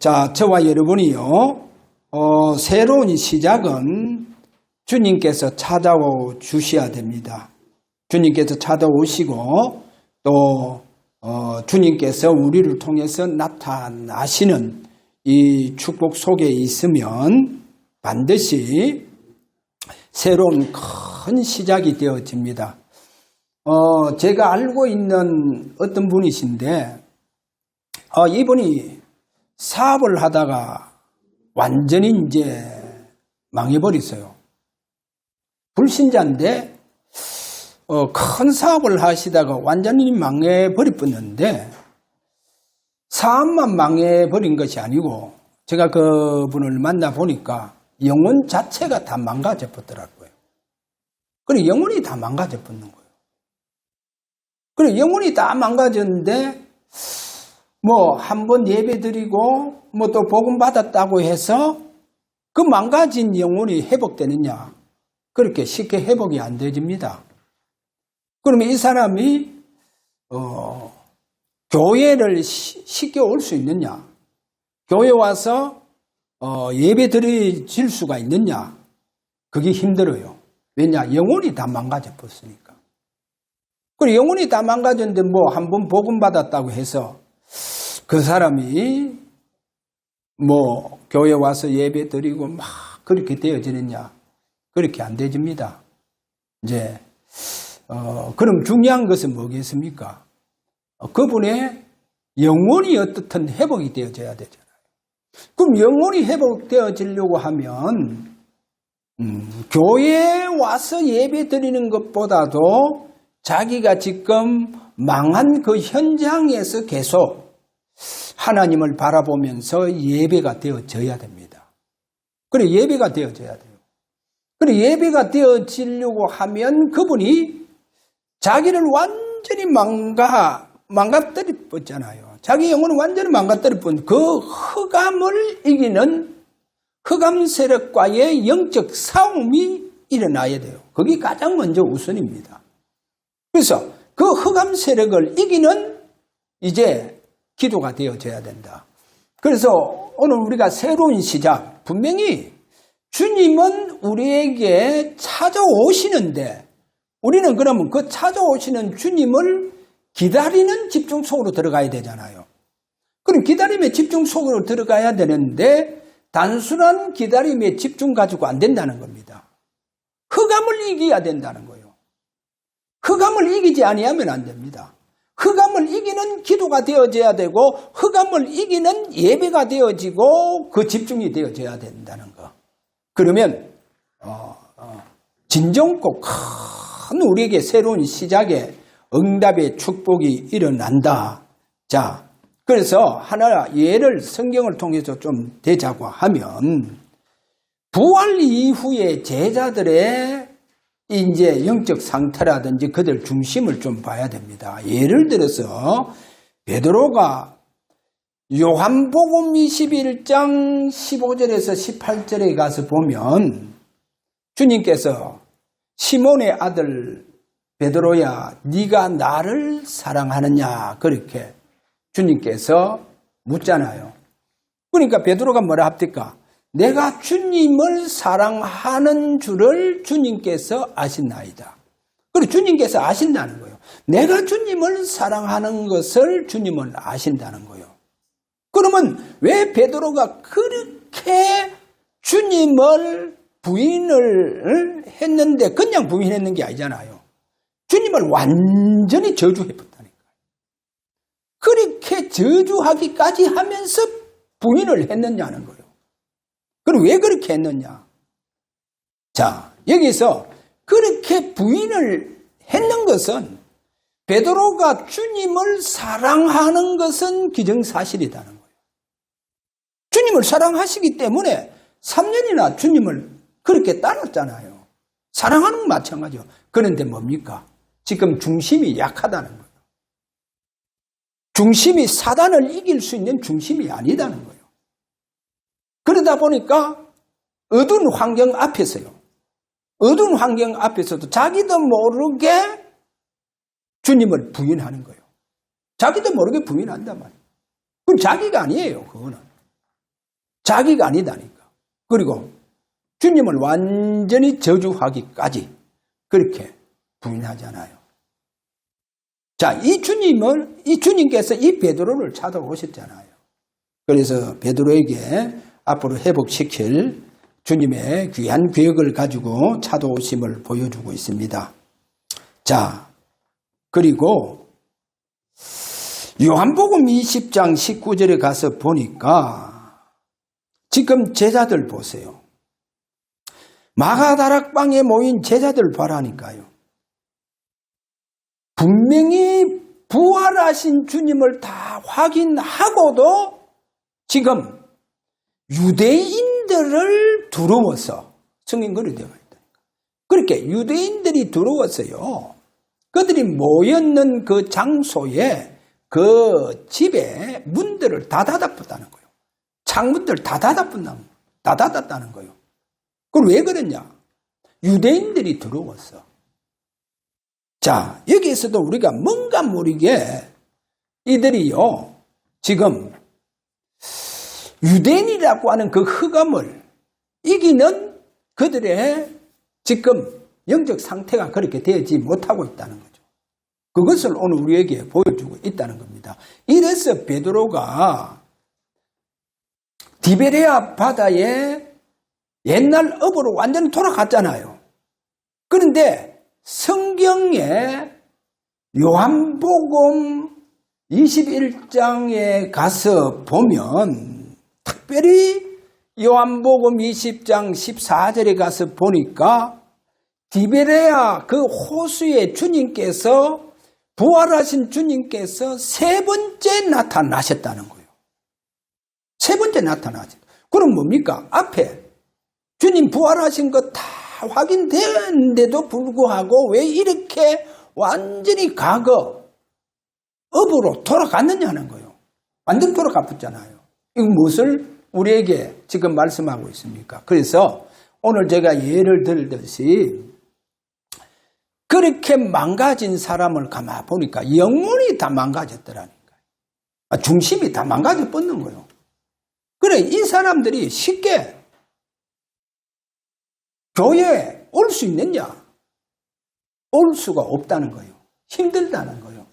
자, 저와 여러분이요, 새로운 시작은 주님께서 찾아오 주셔야 됩니다. 주님께서 찾아오시고 또 주님께서 우리를 통해서 나타나시는 이 축복 속에 있으면 반드시 새로운 큰 시작이 되어집니다. 제가 알고 있는 어떤 분이신데 이분이 사업을 하다가 완전히 이제 망해버렸어요. 불신자인데 큰 사업을 하시다가 완전히 망해버렸는데 사업만 망해버린 것이 아니고 제가 그분을 만나보니까 영혼 자체가 다 망가져버더라고요. 그리고 영혼이 다 망가져버는 거예요. 그리고 영혼이 다 망가졌는데 뭐 한 번 예배 드리고 뭐 또 복음 받았다고 해서 그 망가진 영혼이 회복되느냐? 그렇게 쉽게 회복이 안 되집니다. 그러면 이 사람이 교회를 쉽게 올 수 있느냐? 교회 와서 예배 드릴 수가 있느냐? 그게 힘들어요. 왜냐? 영혼이 다 망가져버렸으니까. 그리고 영혼이 다 망가졌는데 뭐 한 번 복음 받았다고 해서 그 사람이 뭐 교회 와서 예배 드리고 막 그렇게 되어지느냐? 그렇게 안 되집니다. 이제 그럼 중요한 것은 뭐겠습니까? 그분의 영혼이 어떻든 회복이 되어져야 되잖아요. 그럼 영혼이 회복되어지려고 하면 교회에 와서 예배 드리는 것보다도 자기가 지금 망한 그 현장에서 계속 하나님을 바라보면서 예배가 되어져야 됩니다. 그래, 예배가 되어져야 돼요. 그래, 예배가 되어지려고 하면 그분이 자기를 완전히 망가뜨렸잖아요. 자기 영혼을 완전히 망가뜨렸던 그 흑암을 이기는 흑암 세력과의 영적 싸움이 일어나야 돼요. 그게 가장 먼저 우선입니다. 그래서 그 흑암 세력을 이기는 이제 기도가 되어져야 된다. 그래서 오늘 우리가 새로운 시작, 분명히 주님은 우리에게 찾아오시는데 우리는 그러면 그 찾아오시는 주님을 기다리는 집중 속으로 들어가야 되잖아요. 그럼 기다림의 집중 속으로 들어가야 되는데 단순한 기다림의 집중 가지고 안 된다는 겁니다. 흑암을 이겨야 된다는 거예요. 흑암을 이기지 아니하면 안 됩니다. 흑암을 이기는 기도가 되어져야 되고 흑암을 이기는 예배가 되어지고 그 집중이 되어져야 된다는 거. 그러면 진정 꼭 큰 우리에게 새로운 시작의 응답의 축복이 일어난다. 자, 그래서 하나 예를 성경을 통해서 좀 대자고 하면 부활 이후에 제자들의 이제 영적 상태라든지 그들 중심을 좀 봐야 됩니다. 예를 들어서 베드로가 요한복음 21장 15절에서 18절에 가서 보면 주님께서 시몬의 아들 베드로야 네가 나를 사랑하느냐 그렇게 주님께서 묻잖아요. 그러니까 베드로가 뭐라 합니까? 내가 주님을 사랑하는 줄을 주님께서 아신나이다. 그리고 주님께서 아신다는 거예요. 내가 주님을 사랑하는 것을 주님은 아신다는 거예요. 그러면 왜 베드로가 그렇게 주님을 부인을 했는데 그냥 부인했는 게 아니잖아요. 주님을 완전히 저주해버렸다니까요. 그렇게 저주하기까지 하면서 부인을 했느냐는 거예요. 그럼 왜 그렇게 했느냐? 자, 여기서 그렇게 부인을 했는 것은 베드로가 주님을 사랑하는 것은 기정사실이라는 거예요. 주님을 사랑하시기 때문에 3년이나 주님을 그렇게 따랐잖아요. 사랑하는 건 마찬가지요. 그런데 뭡니까? 지금 중심이 약하다는 거예요. 중심이 사단을 이길 수 있는 중심이 아니다는 거예요. 그러다 보니까 어두운 환경 앞에서요. 어두운 환경 앞에서도 자기도 모르게 주님을 부인하는 거예요. 자기도 모르게 부인한단 말이에요. 그건 자기가 아니에요. 그거는. 자기가 아니다니까. 그리고 주님을 완전히 저주하기까지 그렇게 부인하잖아요. 자, 이 주님께서 이 베드로를 찾아오셨잖아요. 그래서 베드로에게 앞으로 회복시킬 주님의 귀한 계획을 가지고 찾아오심을 보여주고 있습니다. 자, 그리고 요한복음 20장 19절에 가서 보니까 지금 제자들 보세요. 마가다락방에 모인 제자들 봐라니까요. 분명히 부활하신 주님을 다 확인하고도 지금 유대인들을 두려워서 성인거리 되어 있다. 그렇게 유대인들이 두려웠어요. 그들이 모였는 그 장소에 그 집에 문들을 다 닫았다는 거예요. 창문들 다 닫았다는 거예요. 그럼 왜 그랬냐? 유대인들이 두려웠어. 자, 여기에서도 우리가 뭔가 모르게 이들이요, 지금 유대인이라고 하는 그 흑암을 이기는 그들의 지금 영적 상태가 그렇게 되지 못하고 있다는 거죠. 그것을 오늘 우리에게 보여주고 있다는 겁니다. 이래서 베드로가 디베레아 바다에 옛날 업으로 완전히 돌아갔잖아요. 그런데 성경에 요한복음 21장에 가서 보면 특별히 요한복음 20장 14절에 가서 보니까 디베레아 그 호수에 주님께서 부활하신 주님께서 세 번째 나타나셨다는 거예요. 세 번째 나타나셨다. 그럼 뭡니까? 앞에 주님 부활하신 거 다 확인되는데도 불구하고 왜 이렇게 완전히 과거 업으로 돌아갔느냐는 거예요. 완전 돌아갔잖아요. 이거 무엇을 우리에게 지금 말씀하고 있습니까? 그래서 오늘 제가 예를 들듯이 그렇게 망가진 사람을 가만 보니까 영혼이 다 망가졌더라니까요. 중심이 다 망가져 뻗는 거예요. 그래, 이 사람들이 쉽게 교회에 올 수 있느냐? 올 수가 없다는 거예요. 힘들다는 거예요.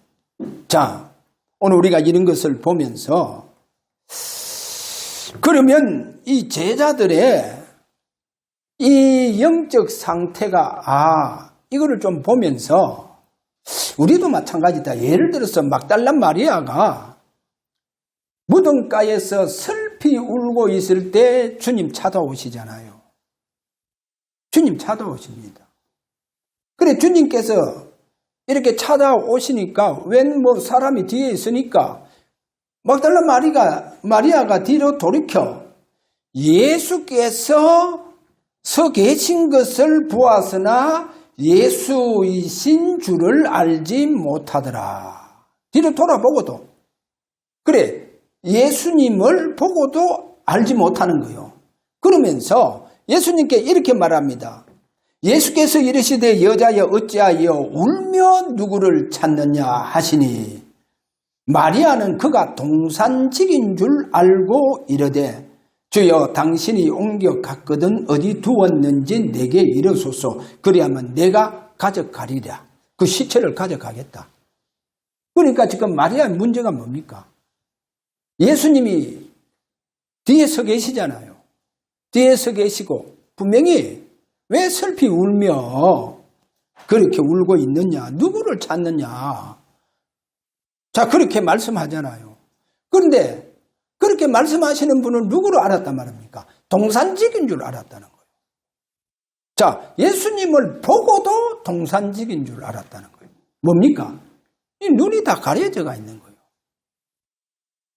자, 오늘 우리가 이런 것을 보면서 그러면 이 제자들의 이 영적 상태가 이거를 좀 보면서 우리도 마찬가지다. 예를 들어서 막달라 마리아가 무덤가에서 슬피 울고 있을 때 주님 찾아오시잖아요. 주님 찾아오십니다. 그래, 주님께서 이렇게 찾아오시니까 웬 사람이 뒤에 있으니까 막달라 마리아가 뒤로 돌이켜 예수께서 서 계신 것을 보았으나 예수이신 줄을 알지 못하더라. 뒤로 돌아보고도 그래, 예수님을 보고도 알지 못하는 거예요. 그러면서 예수님께 이렇게 말합니다. 예수께서 이르시되 여자여 어찌하여 울며 누구를 찾느냐 하시니 마리아는 그가 동산직인 줄 알고 이르되 주여 당신이 옮겨 갔거든 어디 두었는지 내게 이르소서. 그리하면 내가 가져가리라. 그 시체를 가져가겠다. 그러니까 지금 마리아의 문제가 뭡니까? 예수님이 뒤에 서 계시잖아요. 뒤에 서 계시고 분명히 왜 슬피 울며 그렇게 울고 있느냐? 누구를 찾느냐? 자, 그렇게 말씀하잖아요. 그런데 그렇게 말씀하시는 분은 누구로 알았단 말입니까? 동산직인 줄 알았다는 거예요. 자, 예수님을 보고도 동산직인 줄 알았다는 거예요. 뭡니까? 이 눈이 다 가려져가 있는 거예요.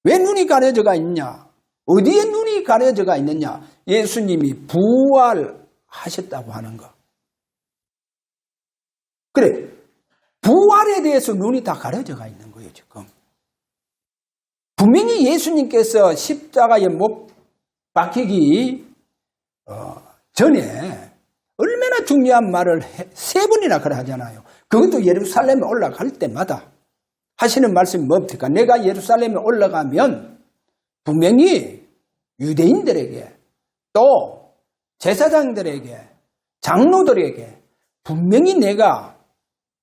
왜 눈이 가려져가 있냐? 어디에 눈이 가려져가 있느냐? 예수님이 부활하셨다고 하는 거. 그래, 부활에 대해서 눈이 다 가려져가 있는 거예요, 지금. 분명히 예수님께서 십자가에 못 박히기 전에 얼마나 중요한 말을 세 번이나 그래 하잖아요. 그것도 예루살렘에 올라갈 때마다 하시는 말씀이 뭡니까? 내가 예루살렘에 올라가면 분명히 유대인들에게 또 제사장들에게 장로들에게 분명히 내가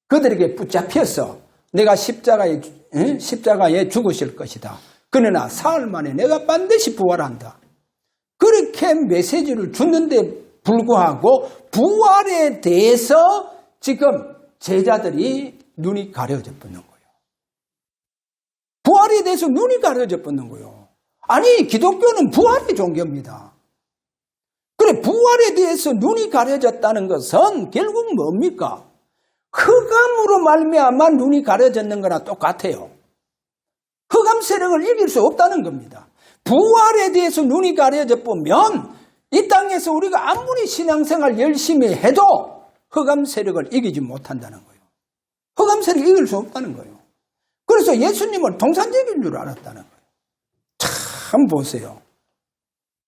그들에게 붙잡혀서 내가 십자가에 죽으실 것이다. 그러나 사흘 만에 내가 반드시 부활한다. 그렇게 메시지를 줬는데 불구하고 부활에 대해서 지금 제자들이 눈이 가려져 버는 거예요. 부활에 대해서 눈이 가려져 버는 거예요. 아니, 기독교는 부활의 종교입니다. 그래, 부활에 대해서 눈이 가려졌다는 것은 결국 뭡니까? 흑암으로 말미암아 눈이 가려졌는 거나 똑같아요. 흑암 세력을 이길 수 없다는 겁니다. 부활에 대해서 눈이 가려져 보면 이 땅에서 우리가 아무리 신앙생활 열심히 해도 흑암 세력을 이기지 못한다는 거예요. 흑암 세력을 이길 수 없다는 거예요. 그래서 예수님을 동산적인 줄 알았다는 거예요. 참 보세요.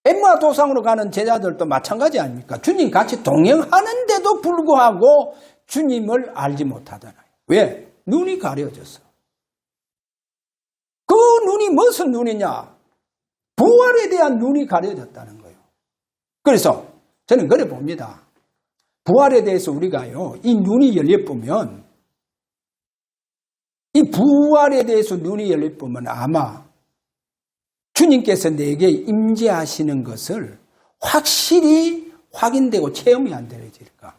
엠마 도상으로 가는 제자들도 마찬가지 아닙니까? 주님 같이 동행하는데도 불구하고 주님을 알지 못하잖아요. 왜? 눈이 가려졌어. 그 눈이 무슨 눈이냐? 부활에 대한 눈이 가려졌다는 거예요. 그래서 저는 그래 봅니다. 부활에 대해서 우리가요, 이 눈이 열려보면, 이 부활에 대해서 눈이 열려보면 아마 주님께서 내게 임재하시는 것을 확실히 확인되고 체험이 안 되어질까?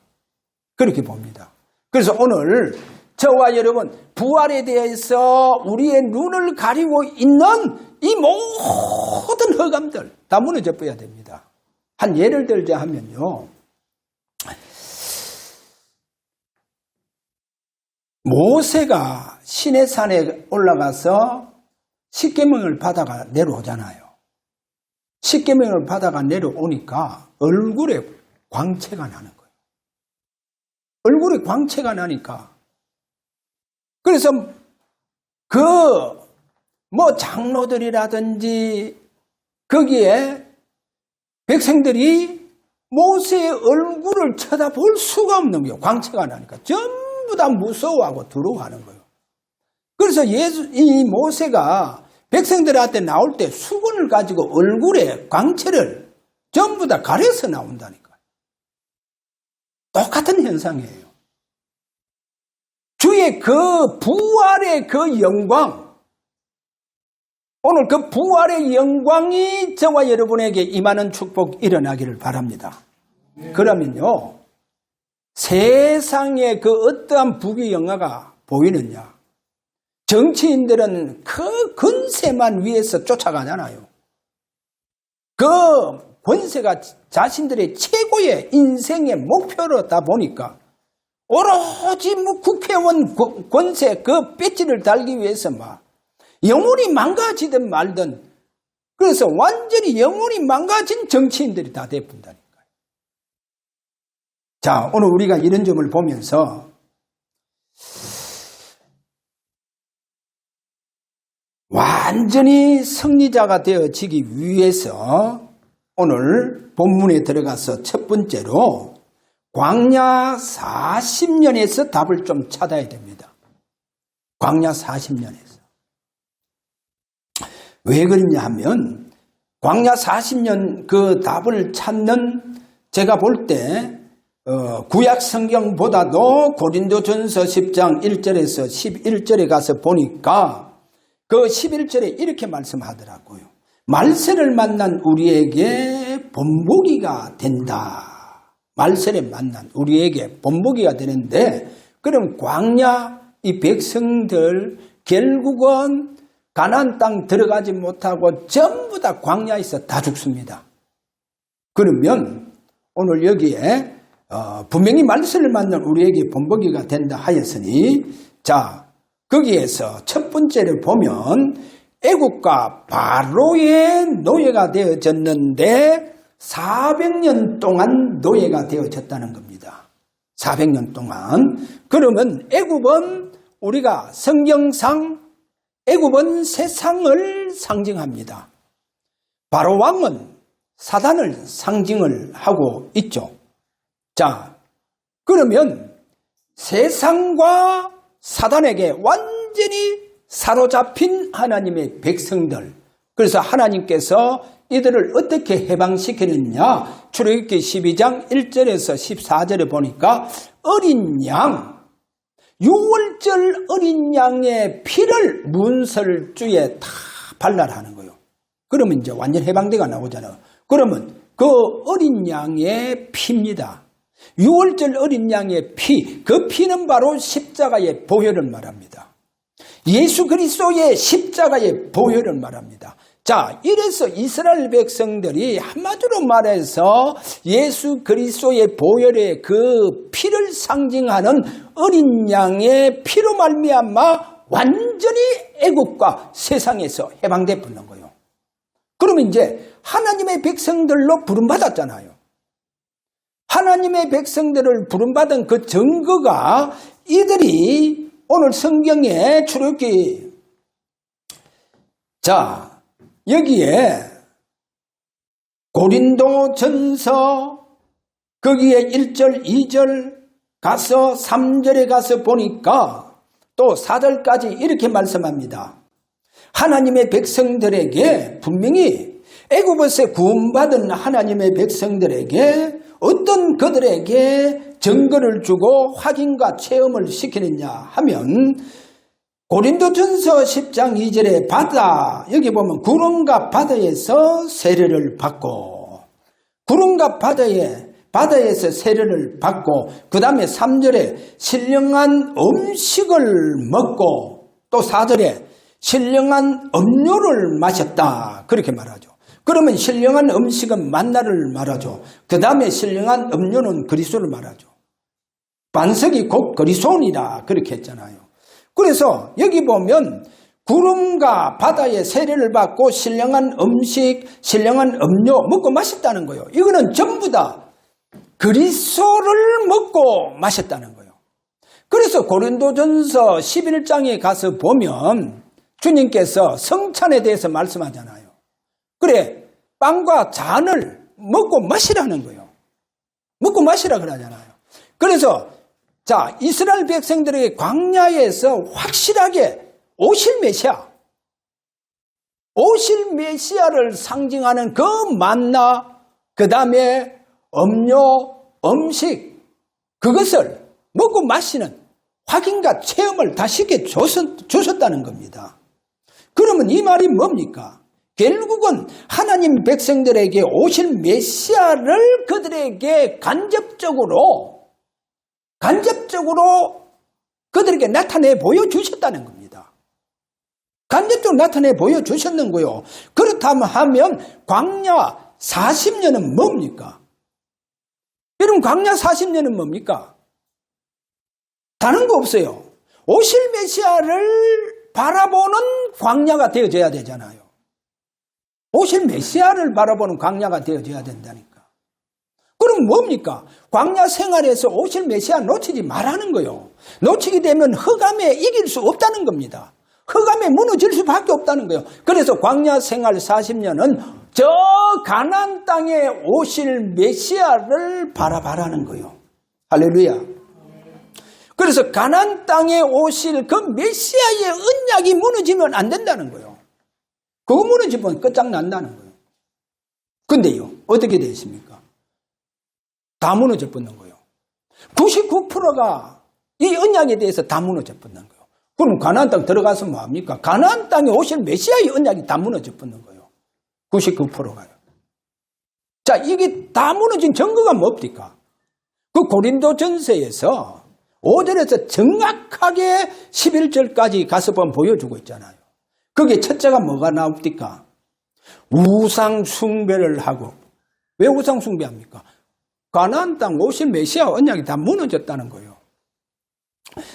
그렇게 봅니다. 그래서 오늘 저와 여러분, 부활에 대해서 우리의 눈을 가리고 있는 이 모든 흑암들 다 무너져 버려야 됩니다. 한 예를 들자 하면요. 모세가 시내산에 올라가서 십계명을 받아가 내려오잖아요. 십계명을 받아가 내려오니까 얼굴에 광채가 나는 거예요. 얼굴에 광채가 나니까 그래서 장로들이라든지 거기에 백성들이 모세의 얼굴을 쳐다볼 수가 없는 거예요. 광채가 나니까 전부 다 무서워하고 두려워하는 거예요. 그래서 이 모세가 백성들한테 나올 때 수건을 가지고 얼굴에 광채를 전부 다 가려서 나온다니까요. 똑같은 현상이에요. 주의 그 부활의 그 영광, 오늘 그 부활의 영광이 저와 여러분에게 임하는 축복 일어나기를 바랍니다. 그러면요, 세상에 그 어떠한 부귀영화가 보이느냐? 정치인들은 그 권세만 위해서 쫓아가잖아요. 그 권세가 자신들의 최고의 인생의 목표로다 보니까 오로지 국회의원 권세 그 배지를 달기 위해서 막 영혼이 망가지든 말든 그래서 완전히 영혼이 망가진 정치인들이 다 돼본다니까요. 자, 오늘 우리가 이런 점을 보면서 완전히 승리자가 되어지기 위해서 오늘 본문에 들어가서 첫 번째로 광야 40년에서 답을 좀 찾아야 됩니다. 광야 40년에서. 왜 그러냐 하면 광야 40년 그 답을 찾는 제가 볼 때 구약 성경보다도 고린도전서 10장 1절에서 11절에 가서 보니까 그 11절에 이렇게 말씀하더라고요. 말세를 만난 우리에게 본보기가 된다. 말세를 만난 우리에게 본보기가 되는데 그럼 광야 이 백성들 결국은 가나안 땅 들어가지 못하고 전부 다 광야에서 다 죽습니다. 그러면 오늘 여기에 분명히 말세를 만난 우리에게 본보기가 된다 하였으니 자 거기에서 첫 번째를 보면 애국과 바로의 노예가 되어졌는데 400년 동안 노예가 되어졌다는 겁니다. 400년 동안. 그러면 애굽은 우리가 성경상 애굽은 세상을 상징합니다. 바로 왕은 사단을 상징을 하고 있죠. 자, 그러면 세상과 사단에게 완전히 사로잡힌 하나님의 백성들. 그래서 하나님께서 이들을 어떻게 해방시키느냐? 출애굽기 12장 1절에서 14절에 보니까 어린 양, 6월절 어린 양의 피를 문설주에 다 발라라 하는 거예요. 그러면 이제 완전 해방대가 나오잖아요. 그러면 그 어린 양의 피입니다. 6월절 어린 양의 피, 그 피는 바로 십자가의 보혈을 말합니다. 예수 그리스도의 십자가의 보혈을 말합니다. 자, 이래서 이스라엘 백성들이 한마디로 말해서 예수 그리스도의 보혈의 그 피를 상징하는 어린 양의 피로 말미암아 완전히 애국과 세상에서 해방돼 버린 거예요. 그러면 이제 하나님의 백성들로 부름받았잖아요. 하나님의 백성들을 부름받은 그 증거가 이들이 오늘 성경에 출애굽기, 자, 여기에 고린도전서 거기에 1절, 2절 가서 3절에 가서 보니까 또 4절까지 이렇게 말씀합니다. 하나님의 백성들에게 분명히 애굽에서 구원받은 하나님의 백성들에게 어떤 그들에게 증거를 주고 확인과 체험을 시키느냐 하면 고린도전서 10장 2절에 바다, 여기 보면 구름과 바다에서 세례를 받고, 구름과 바다에서 세례를 받고, 그 다음에 3절에 신령한 음식을 먹고, 또 4절에 신령한 음료를 마셨다, 그렇게 말하죠. 그러면 신령한 음식은 만나를 말하죠. 그 다음에 신령한 음료는 그리스도를 말하죠. 반석이 곧 그리스도니라, 그렇게 했잖아요. 그래서 여기 보면 구름과 바다에 세례를 받고 신령한 음식, 신령한 음료 먹고 마셨다는 거예요. 이거는 전부 다 그리스도를 먹고 마셨다는 거예요. 그래서 고린도전서 11장에 가서 보면 주님께서 성찬에 대해서 말씀하잖아요. 그래, 빵과 잔을 먹고 마시라는 거예요. 먹고 마시라 그러잖아요. 그래서 자, 이스라엘 백성들에게 광야에서 확실하게 오실 메시아를 상징하는 그 만나, 그 다음에 음료, 음식, 그것을 먹고 마시는 확인과 체험을 다 쉽게 주셨다는 겁니다. 그러면 이 말이 뭡니까? 결국은 하나님 백성들에게 오실 메시아를 그들에게 간접적으로 그들에게 나타내 보여주셨다는 겁니다. 간접적으로 나타내 보여주셨는 거요. 그렇다면 하면 광야 40년은 뭡니까? 여러분, 광야 40년은 뭡니까? 다른 거 없어요. 오실 메시아를 바라보는 광야가 되어져야 되잖아요. 오실 메시아를 바라보는 광야가 되어져야 된다니까. 그럼 뭡니까? 광야 생활에서 오실 메시아 놓치지 말라는 거예요. 놓치게 되면 흑암에 이길 수 없다는 겁니다. 흑암에 무너질 수밖에 없다는 거예요. 그래서 광야 생활 40년은 저 가나안 땅에 오실 메시아를 바라봐라는 거예요. 할렐루야. 그래서 가나안 땅에 오실 그 메시아의 언약이 무너지면 안 된다는 거예요. 그거 무너지면 끝장난다는 거예요. 근데요, 어떻게 되십니까? 다 무너져 버리는 거예요. 99%가 이 언약에 대해서 다 무너져 버리는 거예요. 그럼 가나안 땅 들어가서 뭐합니까? 가나안 땅에 오실 메시아의 언약이 다 무너져 버리는 거예요. 99%가요. 자, 이게 다 무너진 증거가 뭡니까? 그 고린도전서에서 5절에서 정확하게 11절까지 가서 보면 보여주고 있잖아요. 거기에 첫째가 뭐가 나옵니까? 우상 숭배를 하고. 왜 우상 숭배합니까? 가나안 땅 오실 메시아 언약이 다 무너졌다는 거예요.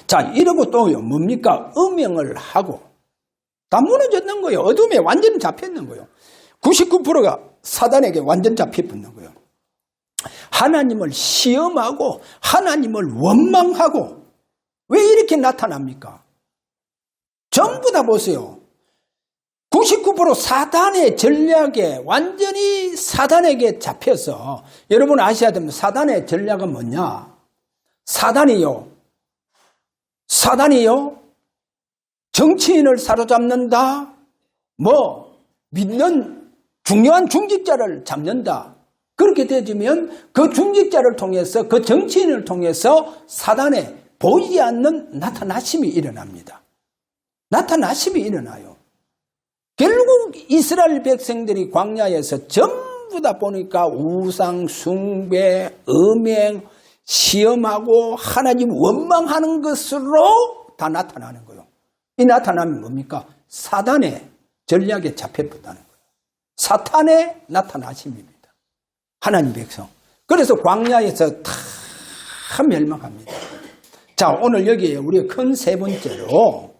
자, 이러고 또요, 뭡니까? 음행을 하고. 다 무너졌는 거예요. 어둠에 완전 잡혔는 거예요. 99%가 사단에게 완전 잡혀버린 거예요. 하나님을 시험하고 하나님을 원망하고. 왜 이렇게 나타납니까? 전부 다 보세요. 99% 사단의 전략에 완전히 사단에게 잡혀서, 여러분 아셔야 됩니다. 사단의 전략은 뭐냐? 사단이요, 정치인을 사로잡는다, 믿는 중요한 중직자를 잡는다. 그렇게 되면 그 중직자를 통해서 그 정치인을 통해서 사단의 보이지 않는 나타나심이 일어납니다. 나타나심이 일어나요. 결국 이스라엘 백성들이 광야에서 전부 다 보니까 우상, 숭배, 음행, 시험하고 하나님 원망하는 것으로 다 나타나는 거예요. 이 나타남이 뭡니까? 사단의 전략에 잡혀버렸다는 거예요. 사탄의 나타나심입니다. 하나님 백성. 그래서 광야에서 다 멸망합니다. 자, 오늘 여기에 우리가 큰 세 번째로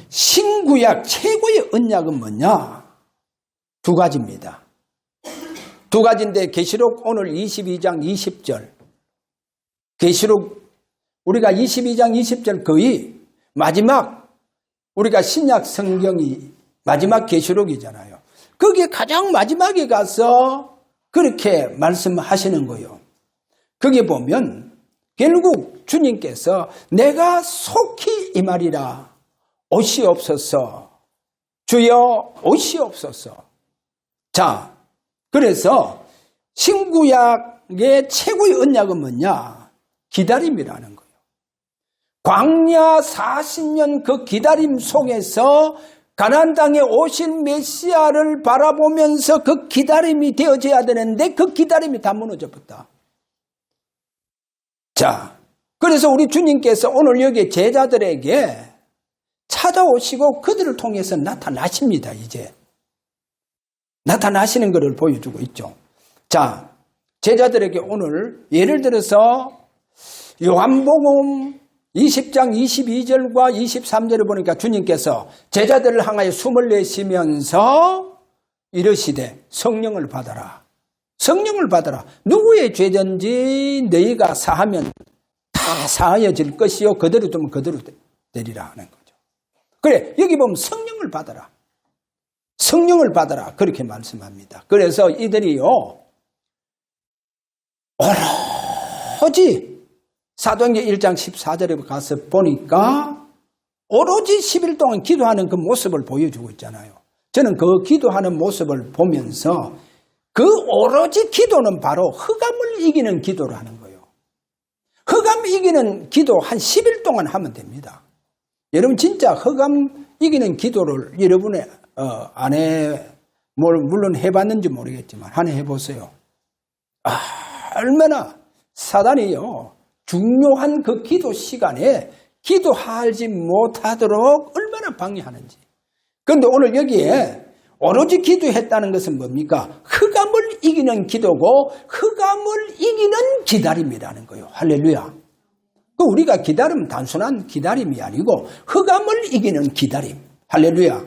신구약 최고의 언약은 뭐냐? 두 가지입니다. 두 가지인데 계시록 오늘 22장 20절. 계시록 우리가 22장 20절 거의 마지막 우리가 신약 성경이 마지막 계시록이잖아요. 거기에 가장 마지막에 가서 그렇게 말씀하시는 거예요. 거기에 보면 결국 주님께서 내가 속히 이 말이라 오시옵소서 주여 오시옵소서. 자, 그래서 신구약의 최고의 언약은 뭐냐? 기다림이라는 거예요. 광야 40년 그 기다림 속에서 가나안 땅에 오신 메시아를 바라보면서 그 기다림이 되어져야 되는데 그 기다림이 다 무너져버렸다. 자, 그래서 우리 주님께서 오늘 여기 제자들에게 찾아오시고 그들을 통해서 나타나십니다. 이제 나타나시는 것을 보여주고 있죠. 자, 제자들에게 오늘 예를 들어서 요한복음 20장 22절과 23절을 보니까 주님께서 제자들을 향하여 숨을 내쉬면서 이르시되 성령을 받아라. 성령을 받아라. 누구의 죄든지 너희가 사하면 다 사하여질 것이요 그대로 두면 그대로 되리라 하는 거죠. 그래, 여기 보면 성령을 받아라. 성령을 받아라. 그렇게 말씀합니다. 그래서 이들이요 오로지 사도행전 1장 14절에 가서 보니까 오로지 10일 동안 기도하는 그 모습을 보여주고 있잖아요. 저는 그 기도하는 모습을 보면서 그 오로지 기도는 바로 흑암을 이기는 기도를 하는 거예요. 흑암 이기는 기도 한 10일 동안 하면 됩니다. 여러분 진짜 흑암 이기는 기도를 여러분의 안에 물론 해봤는지 모르겠지만 하나 해보세요. 얼마나 사단이요. 중요한 그 기도 시간에 기도하지 못하도록 얼마나 방해하는지. 그런데 오늘 여기에 오로지 기도했다는 것은 뭡니까? 흑암을 이기는 기도고 흑암을 이기는 기다림이라는 거예요. 할렐루야. 우리가 기다림 단순한 기다림이 아니고 흑암을 이기는 기다림. 할렐루야.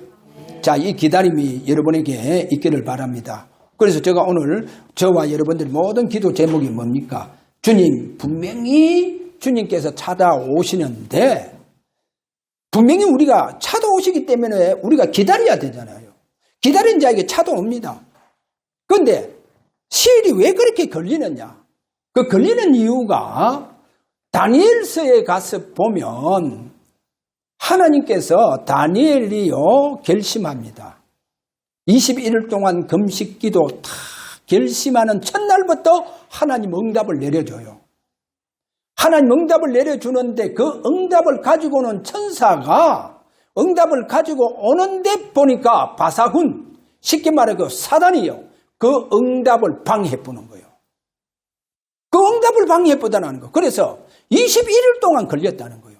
자, 이 기다림이 여러분에게 있기를 바랍니다. 그래서 제가 오늘 저와 여러분들 모든 기도 제목이 뭡니까? 주님, 분명히 주님께서 찾아오시는데 분명히 우리가 찾아오시기 때문에 우리가 기다려야 되잖아요. 기다린 자에게 찾아옵니다. 그런데 시일이 왜 그렇게 걸리느냐? 그 걸리는 이유가 다니엘서에 가서 보면 하나님께서 다니엘이요 결심합니다. 21일 동안 금식 기도 다 결심하는 첫날부터 하나님 응답을 내려줘요. 하나님 응답을 내려주는데 그 응답을 가지고 오는 천사가 응답을 가지고 오는데 보니까 바사군, 쉽게 말해 그 사단이요. 그 응답을 방해해보는 거예요. 그 응답을 방해해보다는 거. 그래서 21일 동안 걸렸다는 거예요.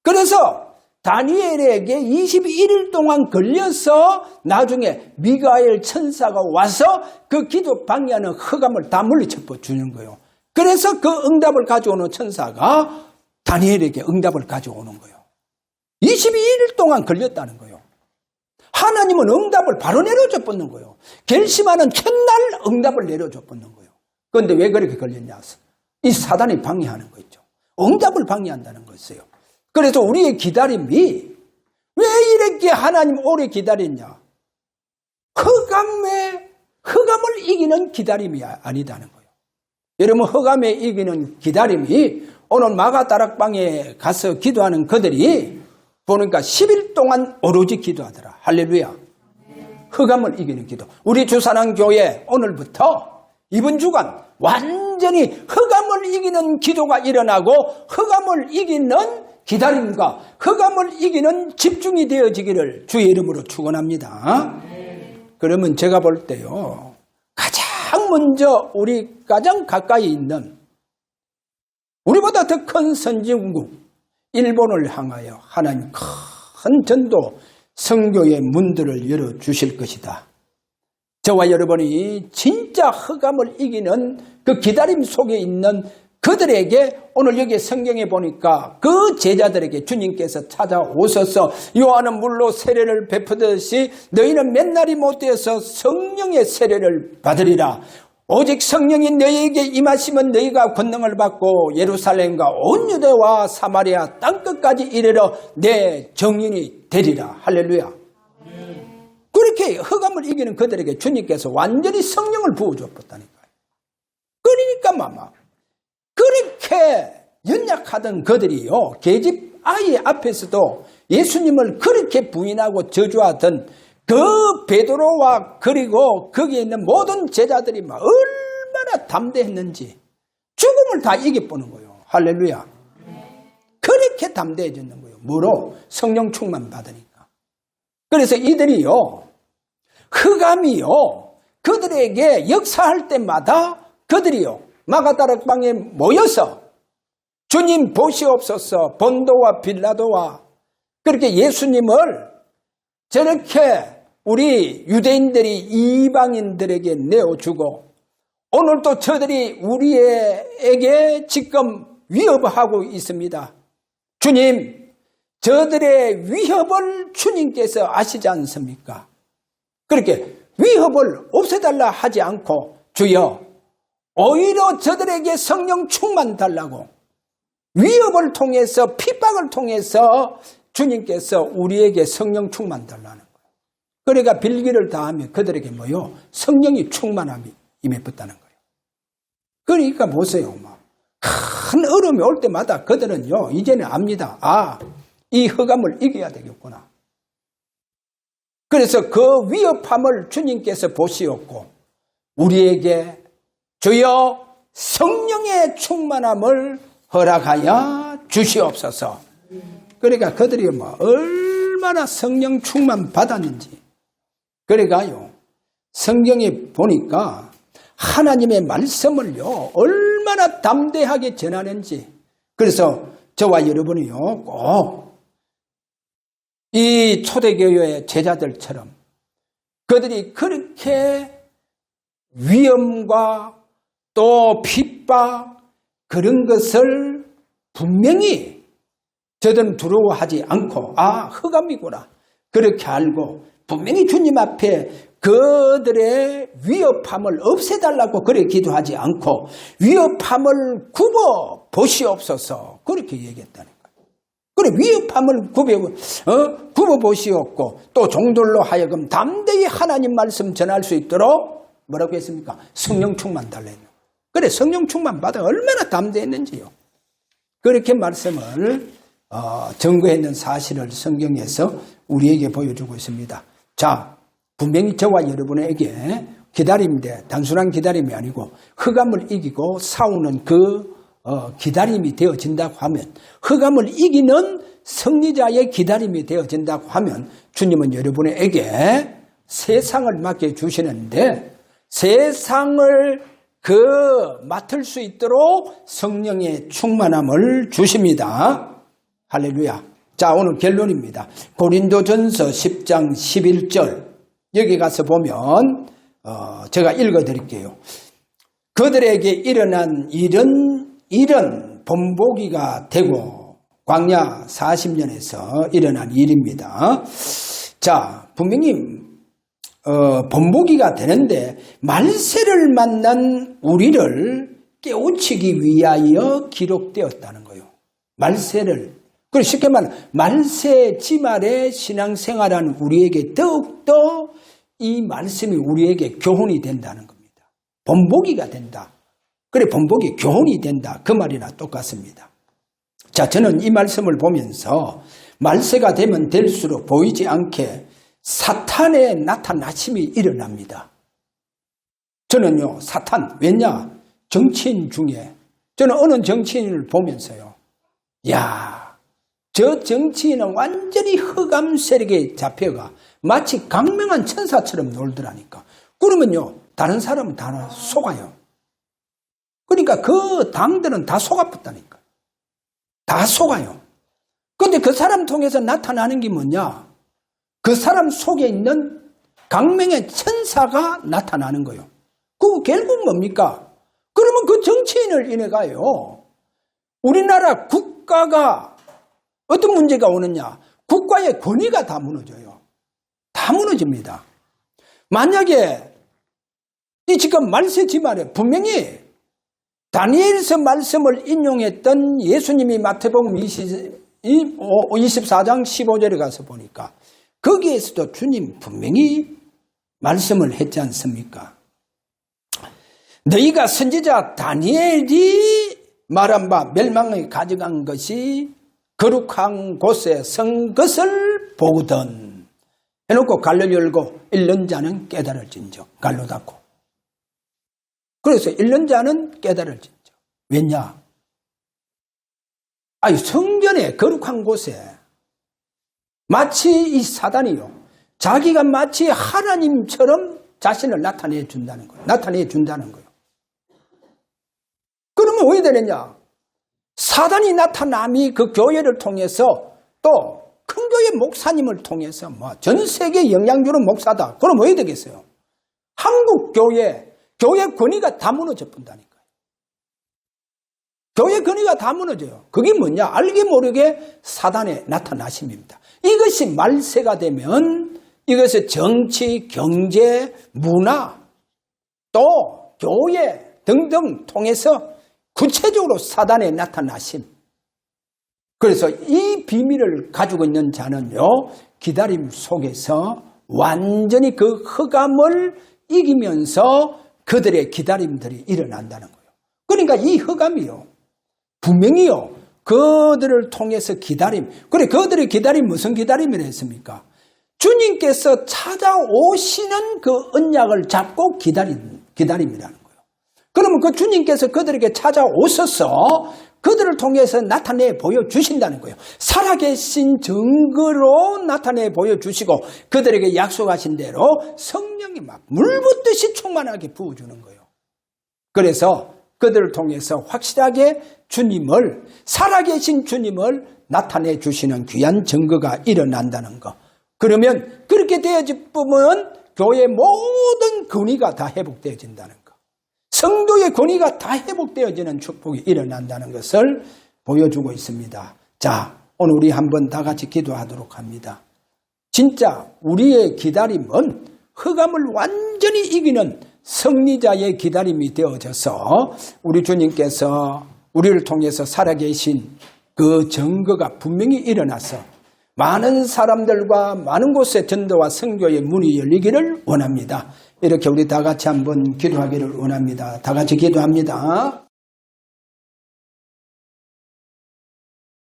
그래서 다니엘에게 21일 동안 걸려서 나중에 미가엘 천사가 와서 그 기도 방해하는 흑암을 다 물리쳐 주는 거예요. 그래서 그 응답을 가져오는 천사가 다니엘에게 응답을 가져오는 거예요. 22일 동안 걸렸다는 거예요. 하나님은 응답을 바로 내려줘 뻗는 거예요. 결심하는 첫날 응답을 내려줘 뻗는 거예요. 그런데 왜 그렇게 걸렸냐? 이 사단이 방해하는 거 있죠. 응답을 방해한다는 거였어요. 그래서 우리의 기다림이 왜 이렇게 하나님 오래 기다렸냐? 흑암을 이기는 기다림이 아니다는 거예요. 여러분 흑암에 이기는 기다림이 오늘 마가다락방에 가서 기도하는 그들이 보니까 10일 동안 오로지 기도하더라. 할렐루야. 흑암을 이기는 기도. 우리 주사랑교회 오늘부터 이번 주간 완전히 흑암을 이기는 기도가 일어나고 흑암을 이기는 기다림과 흑암을 이기는 집중이 되어지기를 주의 이름으로 축원합니다. 그러면 제가 볼 때요, 가장 먼저 우리 가장 가까이 있는 우리보다 더 큰 선진국 일본을 향하여 하나님 큰 전도 선교의 문들을 열어주실 것이다. 저와 여러분이 진짜 흑암을 이기는 그 기다림 속에 있는 그들에게 오늘 여기 성경에 보니까 그 제자들에게 주님께서 찾아오셔서 요한은 물로 세례를 베푸듯이 너희는 맨날이 못되어서 성령의 세례를 받으리라. 오직 성령이 너희에게 임하시면 너희가 권능을 받고 예루살렘과 온 유대와 사마리아 땅끝까지 이르러 내 증인이 되리라. 할렐루야. 그렇게 흑암을 이기는 그들에게 주님께서 완전히 성령을 부어주었다니까요. 그러니까 마마 그렇게 연약하던 그들이요, 계집 아이 앞에서도 예수님을 그렇게 부인하고 저주하던 그 베드로와 그리고 거기에 있는 모든 제자들이 막 얼마나 담대했는지 죽음을 다 이겨보는 거예요. 할렐루야. 그렇게 담대해졌는 거예요. 뭐로? 성령 충만 받으니까. 그래서 이들이요, 흑암이요, 그들에게 역사할 때마다 그들이요, 마가다락방에 모여서 주님 보시옵소서, 본도와 빌라도와 그렇게 예수님을 저렇게 우리 유대인들이 이방인들에게 내어주고 오늘도 저들이 우리에게 지금 위협하고 있습니다. 주님, 저들의 위협을 주님께서 아시지 않습니까? 그렇게 위협을 없애달라 하지 않고 주여, 오히려 저들에게 성령 충만 달라고 위협을 통해서 핍박을 통해서 주님께서 우리에게 성령 충만 달라는 거예요. 그러니까 빌기를 다하며 그들에게 뭐요? 성령이 충만함이 임했다는 거예요. 그러니까 보세요. 큰 어려움이 올 때마다 그들은요, 이제는 압니다. 아, 이 흑암을 이겨야 되겠구나. 그래서 그 위협함을 주님께서 보시었고 우리에게 주여 성령의 충만함을 허락하여 주시옵소서. 그러니까 그들이 얼마나 성령 충만 받았는지. 그러니까요, 성경에 보니까 하나님의 말씀을요, 얼마나 담대하게 전하는지. 그래서 저와 여러분이요, 꼭 이 초대교회의 제자들처럼 그들이 그렇게 위험과 또 핍박 그런 것을 분명히 저들은 두려워하지 않고 아, 흑암이구나 그렇게 알고 분명히 주님 앞에 그들의 위협함을 없애달라고 그렇게 기도하지 않고 위협함을 굽어 보시옵소서 그렇게 얘기했다는 거예요. 그래, 위협함을 굽어 보시옵고 또 종들로 하여금 담대히 하나님 말씀 전할 수 있도록 뭐라고 했습니까? 성령 충만 달라 했노. 그래, 성령 충만 받아 얼마나 담대했는지요. 그렇게 말씀을 증거했는 사실을 성경에서 우리에게 보여주고 있습니다. 자, 분명히 저와 여러분에게 기다림인데 단순한 기다림이 아니고 흑암을 이기고 싸우는 그 기다림이 되어진다고 하면 흑암을 이기는 승리자의 기다림이 되어진다고 하면 주님은 여러분에게 세상을 맡겨주시는데 세상을 맡을 수 있도록 성령의 충만함을 주십니다. 할렐루야. 자, 오늘 결론입니다. 고린도전서 10장 11절 여기 가서 보면 제가 읽어드릴게요. 그들에게 일어난 일은 본보기가 되고 광야 40년에서 일어난 일입니다. 자, 분명히 본보기가 되는데 말세를 만난 우리를 깨우치기 위하여 기록되었다는 거예요. 말세를. 그리고 쉽게 말하면 말세 지말의 신앙생활하는 우리에게 더욱더 이 말씀이 우리에게 교훈이 된다는 겁니다. 본보기가 된다. 그래, 본보기 교훈이 된다. 그 말이나 똑같습니다. 자, 저는 이 말씀을 보면서 말세가 되면 될수록 보이지 않게 사탄의 나타나심이 일어납니다. 저는요, 사탄, 왜냐? 정치인 중에, 저는 어느 정치인을 보면서요, 야, 저 정치인은 완전히 흑암 세력에 잡혀가 마치 강명한 천사처럼 놀더라니까. 그러면요, 다른 사람은 다 속아요. 그러니까 그 당들은 다 속아붙다니까. 다 속아요. 그런데 그 사람 통해서 나타나는 게 뭐냐? 그 사람 속에 있는 강명의 천사가 나타나는 거예요. 그거 결국 뭡니까? 그러면 그 정치인을 인해가요, 우리나라 국가가 어떤 문제가 오느냐? 국가의 권위가 다 무너져요. 다 무너집니다. 만약에 이 지금 말세지말에 분명히 다니엘서 말씀을 인용했던 예수님이 마태복음 24장 15절에 가서 보니까 거기에서도 주님 분명히 말씀을 했지 않습니까? 너희가 선지자 다니엘이 말한 바 멸망에 가져간 것이 거룩한 곳에 선 것을 보거든 해놓고 갈로 열고 읽는 자는 깨달을진저. 갈로 닫고. 그래서 읽는 자는 깨달을진저. 왜냐? 아니, 성전의 거룩한 곳에 마치 이 사단이요, 자기가 마치 하나님처럼 자신을 나타내 준다는 거예요. 나타내 준다는 거예요. 그러면 왜 되느냐? 사단이 나타남이 그 교회를 통해서 또 큰 교회 목사님을 통해서 뭐 전 세계 영향 주는 목사다. 그럼 왜 되겠어요? 한국 교회 권위가 다 무너져 본다니까요. 교회 권위가 다 무너져요. 그게 뭐냐? 알게 모르게 사단의 나타나심입니다. 이것이 말세가 되면 이것을 정치, 경제, 문화, 또 교회 등등 통해서 구체적으로 사단의 나타나심. 그래서 이 비밀을 가지고 있는 자는요, 기다림 속에서 완전히 그 흑암을 이기면서 그들의 기다림들이 일어난다는 거예요. 그러니까 이 흑암이요, 분명히요, 그들을 통해서 기다림. 그래, 그들의 기다림 무슨 기다림을 했습니까? 주님께서 찾아오시는 그 언약을 잡고 기다림이라는 거예요. 그러면 그 주님께서 그들에게 찾아오셔서 그들을 통해서 나타내 보여주신다는 거예요. 살아계신 증거로 나타내 보여주시고 그들에게 약속하신 대로 성령이 막 물붓듯이 충만하게 부어주는 거예요. 그래서 그들을 통해서 확실하게 주님을, 살아계신 주님을 나타내 주시는 귀한 증거가 일어난다는 거. 그러면 그렇게 되어지면 교회의 모든 권위가 다 회복되어진다는 거. 성도의 권위가 다 회복되어지는 축복이 일어난다는 것을 보여주고 있습니다. 자, 오늘 우리 한번 다 같이 기도하도록 합니다. 진짜 우리의 기다림은 흑암을 완전히 이기는 승리자의 기다림이 되어져서 우리 주님께서 우리를 통해서 살아계신 그 증거가 분명히 일어나서 많은 사람들과 많은 곳에 전도와 선교의 문이 열리기를 원합니다. 이렇게 우리 다 같이 한번 기도하기를 원합니다. 다 같이 기도합니다.